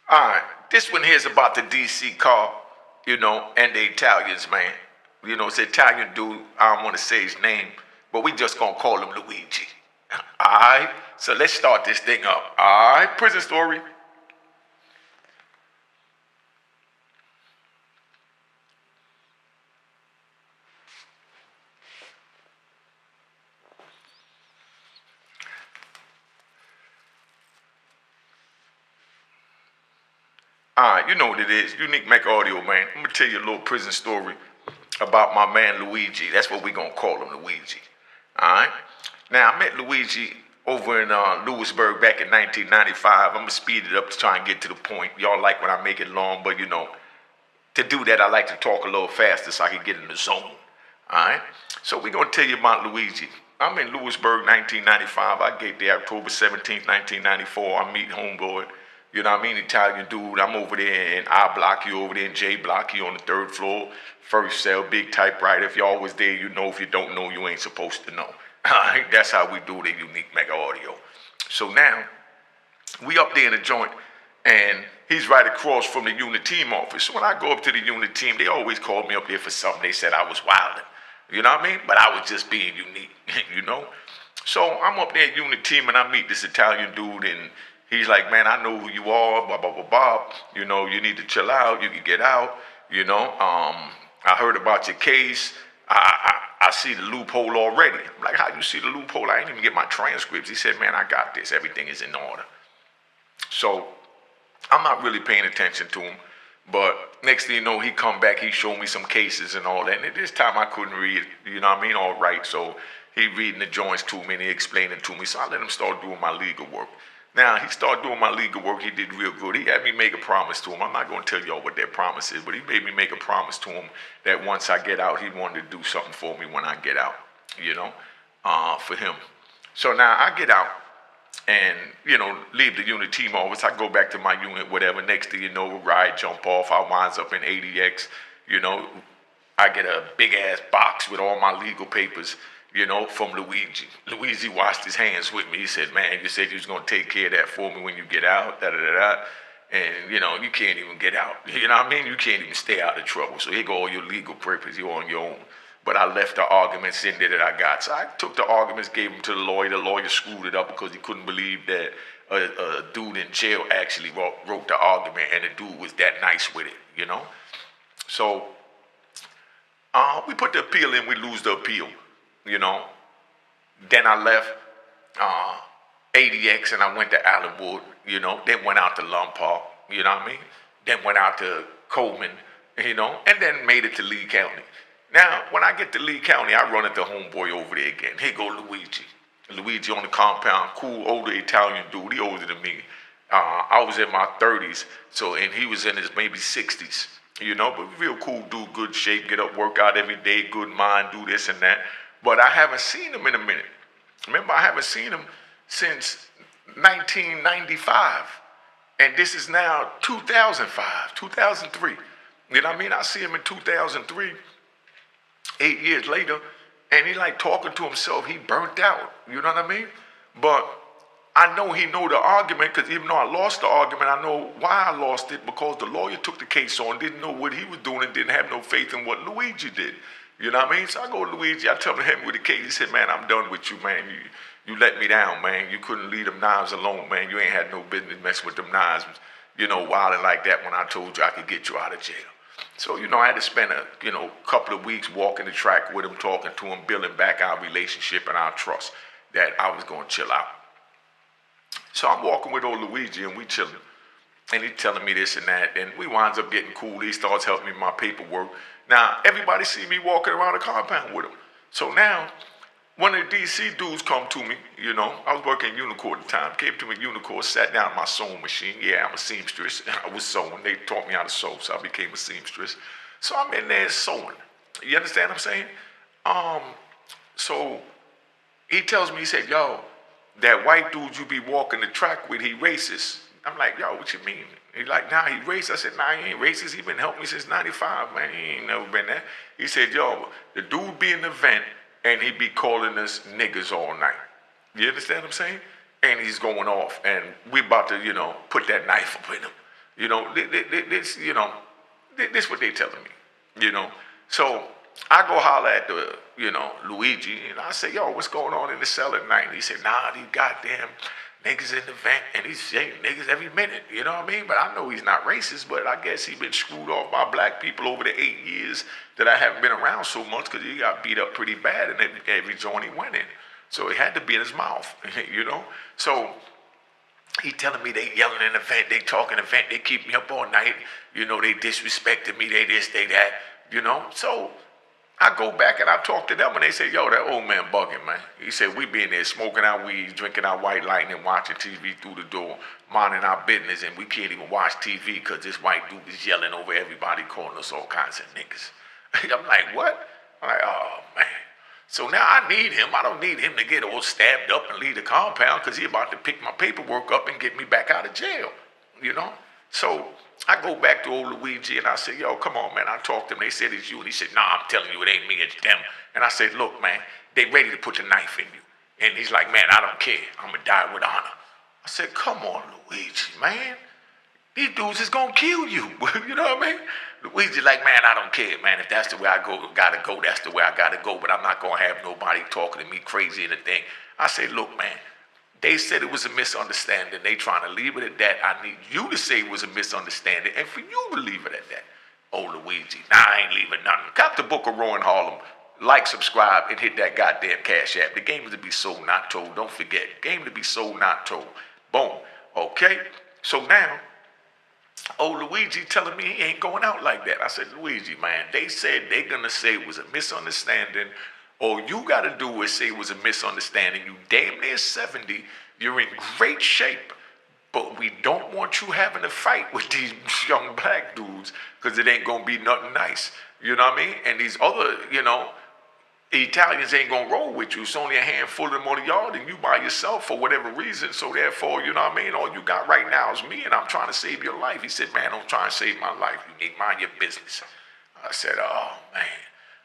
All right, this one here is about the DC car, and the Italians, man. It's an Italian dude. I don't want to say his name, but we just gonna call him Luigi. All right, so let's start this thing up. All right, prison story. All right, you know what it is. Unique Mecca audio, man. I'm gonna tell you a little prison story about my man Luigi. That's what we gonna call him, Luigi. All right. Now I met Luigi over in Lewisburg back in 1995. I'm gonna speed it up to try and get to the point. Y'all like when I make it long, but to do that I like to talk a little faster so I can get in the zone. All right. So we gonna tell you about Luigi. I'm in Lewisburg, 1995. I get there October 17th, 1994. I meet homeboy. You know what I mean? Italian dude. I'm over there in I block, you over there in J block, you on the third floor. First cell, big typewriter. If you're always there, you know. If you don't know, you ain't supposed to know. Alright, that's how we do the Unique Mega Audio. So now, we up there in the joint, and he's right across from the unit team office. So when I go up to the unit team, they always called me up there for something. They said I was wilding. You know what I mean? But I was just being unique, you know? So I'm up there at unit team, and I meet this Italian dude, and he's like, man, I know who you are, blah, blah, blah, blah. You need to chill out. You can get out. I heard about your case. I see the loophole already. I'm like, how you see the loophole? I ain't even get my transcripts. He said, man, I got this. Everything is in order. So I'm not really paying attention to him. But next thing you know, he come back, he showed me some cases and all that. And at this time I couldn't read, you know what I mean, all right. So he reading the joints to me and he explaining to me. So I let him start doing my legal work. Now, he started doing my legal work. He did real good. He had me make a promise to him. I'm not going to tell y'all what that promise is, but he made me make a promise to him that once I get out, he wanted to do something for me when I get out, for him. So now I get out and, leave the unit team office. I go back to my unit, whatever. Next thing you know, ride, jump off. I winds up in ADX, I get a big ass box with all my legal papers, from Luigi. Luigi washed his hands with me. He said, man, you said you was going to take care of that for me when you get out, da-da-da-da. And, you can't even get out. You know what I mean? You can't even stay out of trouble. So here go all your legal papers. You're on your own. But I left the arguments in there that I got. So I took the arguments, gave them to the lawyer. The lawyer screwed it up because he couldn't believe that a dude in jail actually wrote the argument, and the dude was that nice with it, So we put the appeal in, we lose the appeal, Then I left ADX and I went to Allenwood, Then went out to Lum Park, you know what I mean? Then went out to Coleman, and then made it to Lee County. Now, when I get to Lee County, I run into homeboy over there again. Here go Luigi. Luigi on the compound, cool, older Italian dude. He older than me. I was in my 30s, and he was in his maybe 60s, but real cool dude, good shape, get up, work out every day, good mind, do this and that. But I haven't seen him in a minute. Remember, I haven't seen him since 1995. And this is now 2005, 2003. You know what I mean? I see him in 2003. 8 years later, and he like talking to himself. He burnt out. You know what I mean? But I know he know the argument because even though I lost the argument, I know why I lost it because the lawyer took the case on, didn't know what he was doing, and didn't have no faith in what Luigi did. You know what I mean? So I go to Luigi. I tell him to help me with the case. He said, man, I'm done with you, man. You let me down, man. You couldn't leave them knives alone, man. You ain't had no business messing with them knives, wilding like that when I told you I could get you out of jail. So, I had to spend a couple of weeks walking the track with him, talking to him, building back our relationship and our trust that I was going to chill out. So I'm walking with old Luigi and we chilling. And he's telling me this and that. And we winds up getting cool. He starts helping me with my paperwork. Now, everybody see me walking around the compound with him. So now, one of the DC dudes come to me, I was working at Unicore at the time, came to me at Unicore, sat down at my sewing machine. Yeah, I'm a seamstress. I was sewing. They taught me how to sew, so I became a seamstress. So I'm in there sewing. You understand what I'm saying? So he tells me, he said, yo, that white dude you be walking the track with, he racist. I'm like, yo, what you mean? He's like, nah, he racist. I said, nah, he ain't racist. He been helping me since 95, man. He ain't never been there. He said, yo, the dude be in the vent, and he be calling us niggas all night. You understand what I'm saying? And he's going off, and we about to, put that knife up in him. You know, this, you know, this what they telling me, you know. So I go holler at the, you know, Luigi, and I say, yo, what's going on in the cell at night? And he said, nah, these goddamn niggas in the vent, and he's saying niggas every minute, you know what I mean? But I know he's not racist, but I guess he's been screwed off by black people over the 8 years that I haven't been around so much, because he got beat up pretty bad in every joint he went in. So it had to be in his mouth, you know? So he telling me they yelling in the vent, they talking in the vent, they keep me up all night, you know, they disrespected me, they this, they that, you know? So I go back and I talk to them and they say, yo, that old man bugging, man. He said, we be in there smoking our weed, drinking our white lightning, watching TV through the door, minding our business, and we can't even watch TV because this white dude is yelling over everybody, calling us all kinds of niggas. I'm like, what? I'm like, oh, man. So now I need him. I don't need him to get all stabbed up and leave the compound, because he about to pick my paperwork up and get me back out of jail, you know? So I go back to old Luigi and I say, yo, come on, man. I talked to him. They said it's you. And he said, nah, I'm telling you, it ain't me, it's them. And I said, look, man, they ready to put the knife in you. And he's like, man, I don't care. I'm going to die with honor. I said, come on, Luigi, man. These dudes is going to kill you. You know what I mean? Luigi like, man, I don't care, man. If that's the way I gotta go, that's the way I gotta go. But I'm not going to have nobody talking to me crazy or anything. I say, look, man, they said it was a misunderstanding. They trying to leave it at that. I need you to say it was a misunderstanding and for you to leave it at that. Oh, Luigi, nah, I ain't leaving nothing. Cop the book of Roy in Harlem. Like, subscribe, and hit that goddamn Cash App. The game is to be sold, not told. Don't forget. Game to be sold, not told. Boom. Okay? So now, old Luigi telling me he ain't going out like that. I said, Luigi, man, they said they gonna say it was a misunderstanding. All you gotta do is say it was a misunderstanding. You damn near 70. You're in great shape. But we don't want you having a fight with these young black dudes, because it ain't gonna be nothing nice. You know what I mean? And these other, you know, Italians ain't gonna roll with you. It's only a handful of them on the yard and you by yourself for whatever reason. So therefore, you know what I mean? All you got right now is me, and I'm trying to save your life. He said, man, don't try and save my life. You need to mind your business. I said, oh, man.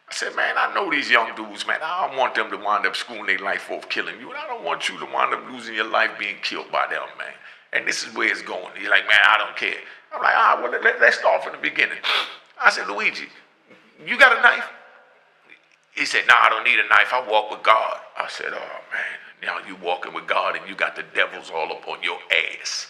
I said, man, I know these young dudes, man. I don't want them to wind up screwing their life off killing you. And I don't want you to wind up losing your life being killed by them, man. And this is where it's going. He's like, man, I don't care. I'm like, all right, well, let's start from the beginning. I said, Luigi, you got a knife? He said, nah, I don't need a knife. I walk with God. I said, oh, man, now you walking with God and you got the devils all up on your ass.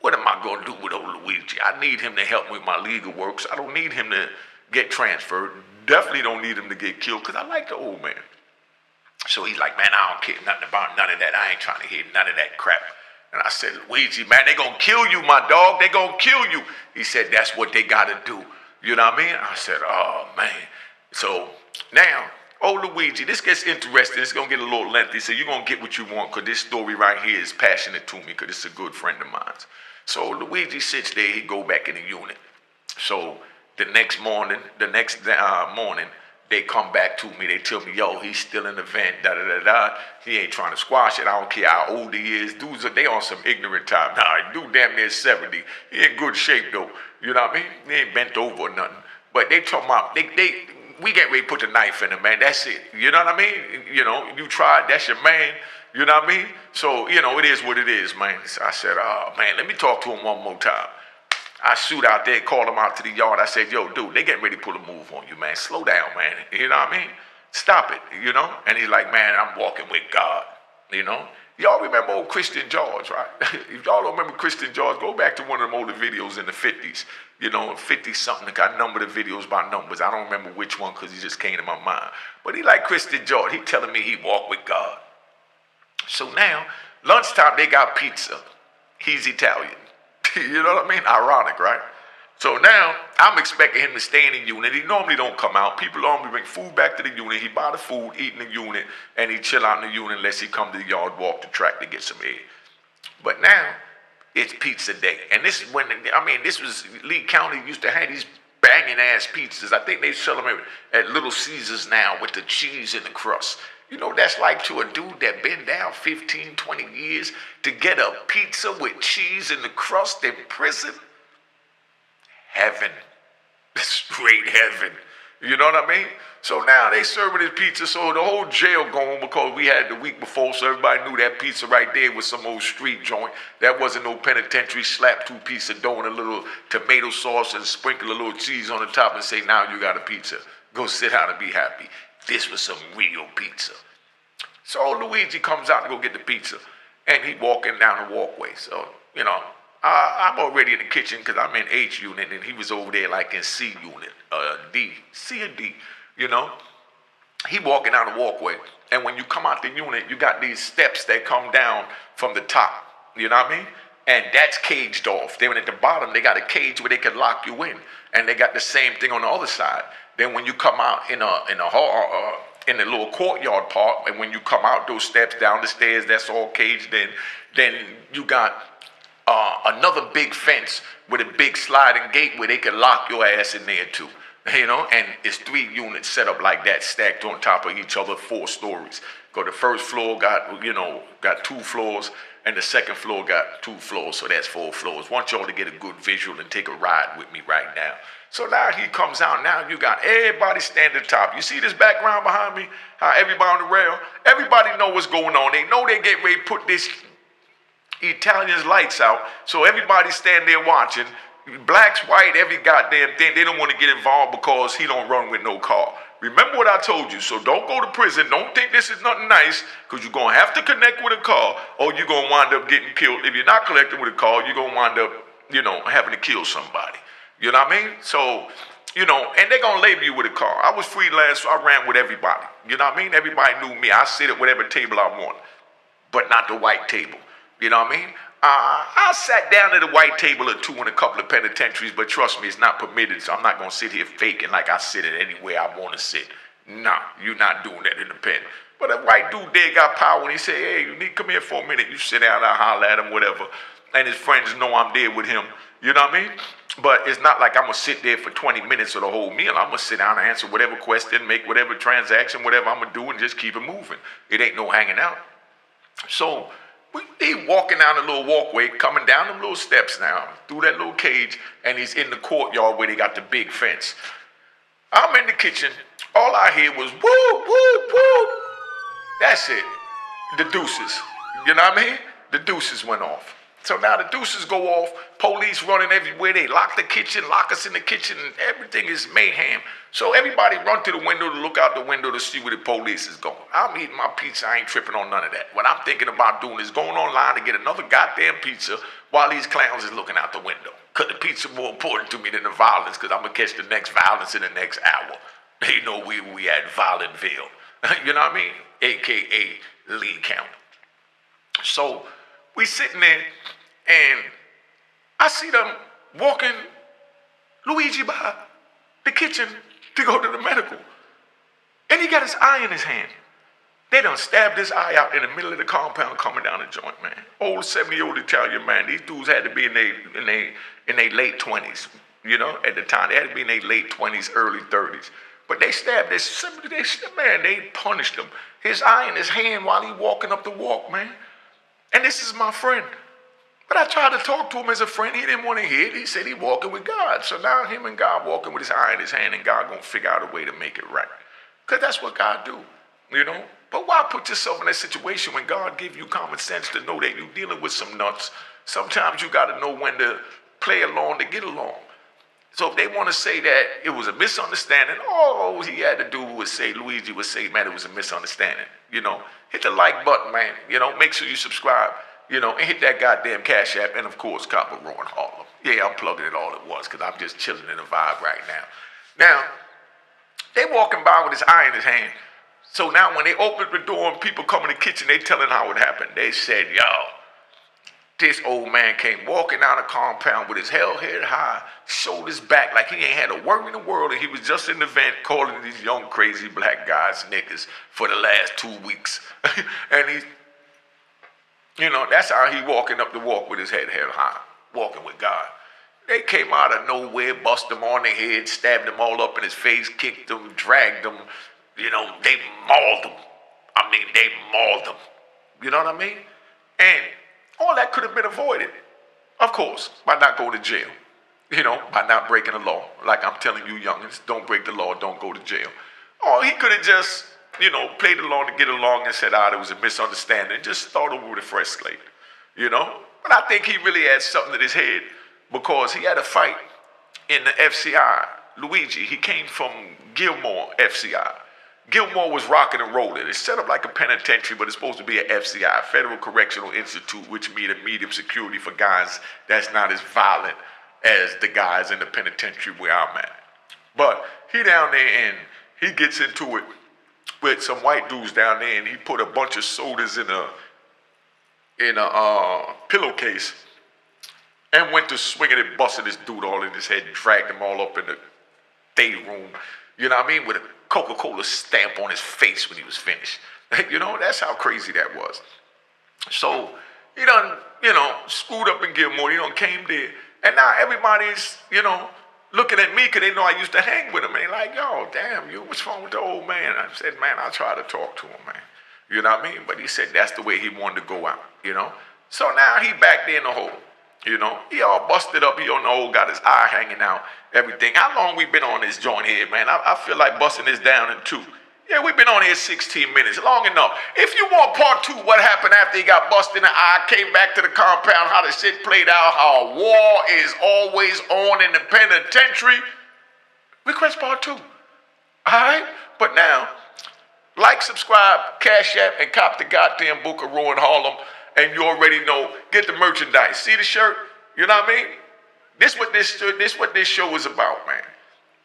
What am I going to do with old Luigi? I need him to help me with my legal works. I don't need him to get transferred. Definitely don't need him to get killed, because I like the old man. So he's like, man, I don't care nothing about none of that. I ain't trying to hear none of that crap. And I said, Luigi, man, they going to kill you, my dog. They going to kill you. He said, that's what they got to do. You know what I mean? I said, oh, man. So now, old Luigi, this gets interesting. It's going to get a little lengthy, so you're going to get what you want, because this story right here is passionate to me, because it's a good friend of mine. So Luigi sits there. He go back in the unit. So the next morning, they come back to me. They tell me, yo, he's still in the vent, da-da-da-da. He ain't trying to squash it. I don't care how old he is. Dudes, they on some ignorant time. Nah, dude damn near 70. He in good shape, though. You know what I mean? He ain't bent over or nothing. But they talking about, we get ready to put the knife in him, man. That's it. You know what I mean? You know, you tried. That's your man. You know what I mean? So, you know, it is what it is, man. So I said, oh, man, let me talk to him one more time. I shoot out there, called him out to the yard. I said, yo, dude, they getting ready to pull a move on you, man. Slow down, man. You know what I mean? Stop it, you know? And he's like, man, I'm walking with God, you know? Y'all remember old Christian George, right? If y'all don't remember Christian George, go back to one of them older videos in the 50s. You know, 50-something. I number the videos by numbers. I don't remember which one, because he just came to my mind. But he like Christian George. He telling me he walked with God. So now, lunchtime, they got pizza. He's Italian. You know what I mean? Ironic, right? So now, I'm expecting him to stay in the unit. He normally don't come out. People normally bring food back to the unit. He buy the food, eat in the unit, and he chill out in the unit unless he come to the yard, walk the track to get some air. But now, it's pizza day. And this is when, this was, Lee County used to have these banging ass pizzas. I think they sell them at Little Caesars now with the cheese in the crust. You know, that's like to a dude that been down 15, 20 years to get a pizza with cheese in the crust in prison. Heaven. Straight heaven. You know what I mean? So now they serving his pizza, so the whole jail going because we had the week before, so everybody knew that pizza right there was some old street joint. That wasn't no penitentiary. Slap 2 pieces of dough and a little tomato sauce and sprinkle a little cheese on the top and say, now you got a pizza. Go sit down and be happy. This was some real pizza. So Luigi comes out to go get the pizza, and he walking down the walkway. So, I'm already in the kitchen because I'm in H unit, and he was over there like in C unit, D, C and D, He walking down the walkway, and when you come out the unit, you got these steps that come down from the top, you know what I mean? And that's caged off. Then at the bottom, they got a cage where they can lock you in, and they got the same thing on the other side. Then when you come out in a hall, in the little courtyard part, and when you come out those steps down the stairs, that's all caged in. Then you got another big fence with a big sliding gate where they can lock your ass in there too. And it's 3 units set up like that, stacked on top of each other, 4 stories. Because the first floor got 2 floors, and the second floor got 2 floors, so that's 4 floors. Want y'all to get a good visual and take a ride with me right now. So now he comes out, now you got everybody standing at the top. You see this background behind me? How everybody on the rail? Everybody know what's going on. They know they get ready to put this Italian's lights out, so everybody stand there watching. Blacks, white, every goddamn thing. They don't want to get involved because he don't run with no car. Remember what I told you, so don't go to prison. Don't think this is nothing nice, because you're going to have to connect with a car, or you're going to wind up getting killed. If you're not connecting with a car, you're going to wind up, having to kill somebody. You know what I mean? So, and they're going to label you with a car. I was freelance, so I ran with everybody. You know what I mean? Everybody knew me. I sit at whatever table I want, but not the white table. You know what I mean? I sat down at a white table or 2 in a couple of penitentiaries, but trust me, it's not permitted, so I'm not going to sit here faking like I sit at anywhere I want to sit. Nah, you're not doing that in the pen. But a white dude there got power, and he said, hey, you need to come here for a minute. You sit down, I holler at him, whatever. And his friends know I'm there with him. You know what I mean? But it's not like I'm going to sit there for 20 minutes or the whole meal. I'm going to sit down and answer whatever question, make whatever transaction, whatever I'm going to do, and just keep it moving. It ain't no hanging out. So he walking down the little walkway, coming down them little steps now, through that little cage, and he's in the courtyard where they got the big fence. I'm in the kitchen. All I hear was woo, woo, woo. That's it. The deuces. You know what I mean? The deuces went off. So now the deuces go off, police running everywhere. They lock the kitchen, lock us in the kitchen, and everything is mayhem. So everybody run to the window to look out the window to see where the police is going. I'm eating my pizza, I ain't tripping on none of that. What I'm thinking about doing is going online to get another goddamn pizza while these clowns is looking out the window. Because the pizza more important to me than the violence, because I'm going to catch the next violence in the next hour. They know we at Violentville. You know what I mean? AKA Lee County. So we sitting there, and I see them walking Luigi by the kitchen to go to the medical. And he got his eye in his hand. They done stabbed his eye out in the middle of the compound coming down the joint, man. Old 70-year-old Italian man. These dudes had to be in their late 20s, at the time. They had to be in their late 20s, early 30s. But they stabbed this, man, they punished him. His eye in his hand while he walking up the walk, man. And this is my friend. But I tried to talk to him as a friend. He didn't want to hear it. He said he walking with God. So now him and God walking with his eye in his hand, and God going to figure out a way to make it right. Because that's what God do, But why put yourself in that situation when God give you common sense to know that you're dealing with some nuts? Sometimes you got to know when to play along to get along. So if they want to say that it was a misunderstanding, all he had to do was say, Luigi would say, man, it was a misunderstanding. Hit the like button, man. Make sure you subscribe, and hit that goddamn Cash App. And of course, Copper Row in Harlem. Yeah, I'm plugging it all at once because I'm just chilling in the vibe right now. Now, they walking by with his eye in his hand. So now when they open the door and people come in the kitchen, they telling how it happened. They said, yo, this old man came walking out of the compound with his head high, shoulders back, like he ain't had a worry in the world, and he was just in the vent calling these young crazy black guys niggas for the last 2 weeks. And he's, that's how he walking up the walk with his head held high, walking with God. They came out of nowhere, bust him on the head, stabbed him all up in his face, kicked him, dragged him. They mauled him. They mauled him. You know what I mean? And all that could have been avoided, of course, by not going to jail. by not breaking the law. Like I'm telling you youngins, don't break the law, don't go to jail. Or he could have just, played along to get along and said, there was a misunderstanding, and just start over with a fresh slate, But I think he really had something in his head because he had a fight in the FCI. Luigi, he came from Gilmore FCI. Gilmore was rocking and rolling. It's set up like a penitentiary, but it's supposed to be an FCI, Federal Correctional Institute, which means a medium security for guys that's not as violent as the guys in the penitentiary where I'm at. But he down there and he gets into it with some white dudes down there, and he put a bunch of sodas in a pillowcase and went to swinging it, busting this dude all in his head, dragged him all up in the day room, with a Coca-Cola stamp on his face when he was finished. That's how crazy that was. So he done, screwed up in Gilmore, he done came there. And now everybody's, looking at me because they know I used to hang with him. And they're like, yo, damn, what's wrong with the old man? I said, man, I try to talk to him, man. You know what I mean? But he said that's the way he wanted to go out, So now he back there in the hole, He all busted up. He on the hole, got his eye hanging out, everything. How long we been on this joint here, man? I feel like busting this down in two. Yeah, we've been on here 16 minutes, long enough. If you want part two, what happened after he got busted in the eye, came back to the compound, how the shit played out, how war is always on in the penitentiary, request part two. All right? But now, like, subscribe, Cash App, and cop the goddamn book of Raw in Harlem, and you already know, get the merchandise. See the shirt? You know what I mean? This what this show is about, man.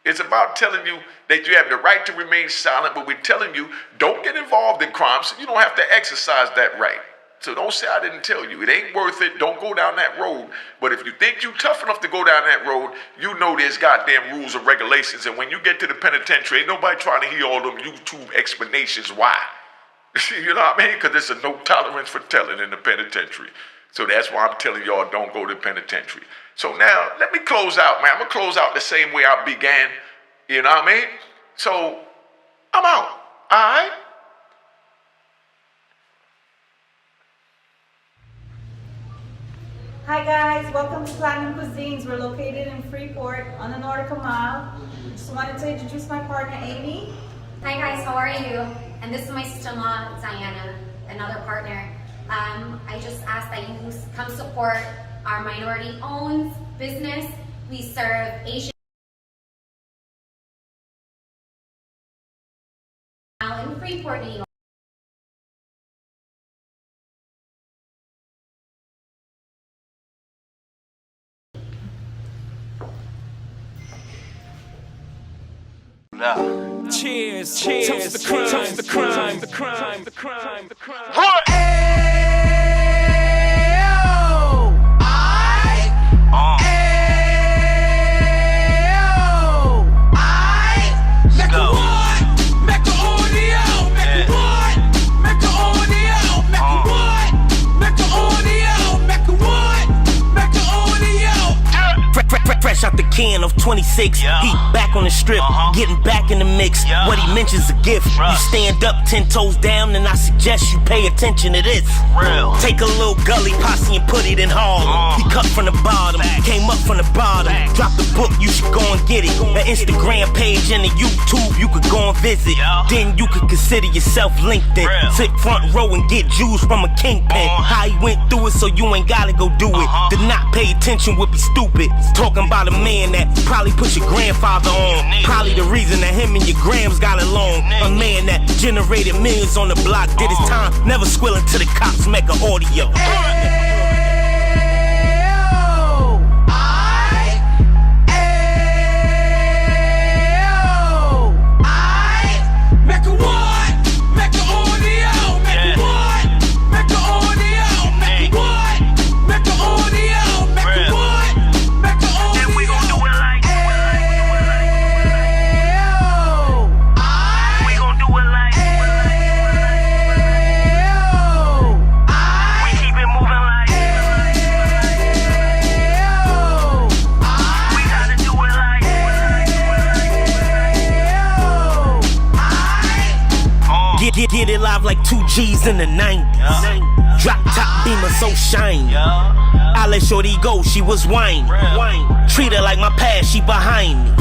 It's about telling you that you have the right to remain silent, but we're telling you don't get involved in crime so you don't have to exercise that right. So don't say I didn't tell you. It ain't worth it. Don't go down that road. But if you think you're tough enough to go down that road, you know there's goddamn rules and regulations. And when you get to the penitentiary, ain't nobody trying to hear all them YouTube explanations why. You know what I mean? Because there's a no tolerance for telling in the penitentiary. So that's why I'm telling y'all don't go to the penitentiary. So now, let me close out, man. I'm going to close out the same way I began. You know what I mean? So, I'm out. All right? Hi, guys. Welcome to Platinum Cuisines. We're located in Freeport on the Nautical Mile. Just wanted to introduce my partner, Amy. Hi, guys. How are you? And this is my sister-in-law, Diana, another partner. I just ask that you come support our minority-owned business. We serve Asian in Freeport, New York. Cheers, cheers, toast the crime, toast the crime, the crime, the crime, the crime. What? Fresh out the can of 26, yeah. He back on the strip, getting back in the mix. Yeah. What he mentions a gift. Right. You stand up 10 toes down, and I suggest you pay attention to this. Real. Take a little gully posse and put it in Harlem. He cut from the bottom, came up from the bottom. Drop the book, you should go and get it. The Instagram page and the YouTube, you could go and visit. Yeah. Then you could consider yourself LinkedIn. Real. Sit front row and get Jews from a kingpin. How he went through it, so you ain't gotta go do it. To not pay attention would be stupid. Talking about a man that probably put your grandfather on. Probably the reason that him and your grams got along. A man that generated millions on the block, did his time, never squilling to the cops, make an audio. Get it live like 2 G's in the 90s. Drop top beamer so shiny. I let shorty go, she was whining. Treat her like my past, she behind me.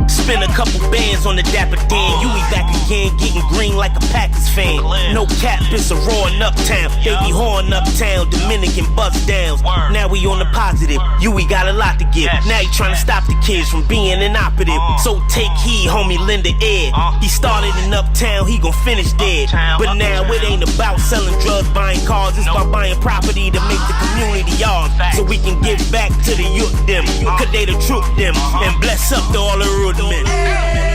Spend a couple bands on the Dapper Dan. You be back again, getting green like a Packers fan. No cap, it's a raw in Uptown. They be horn Uptown, Dominican bust downs. Now we on the positive, we got a lot to give. Now he tryna stop the kids from being inoperative. So take heed, homie, lend an ear. He started in Uptown, he gon' finish dead. But now it ain't about selling drugs, buying cars. It's about buying property to make the community ours. So we can give back to the youth them. Cause they the truth them. And bless up to all the road men.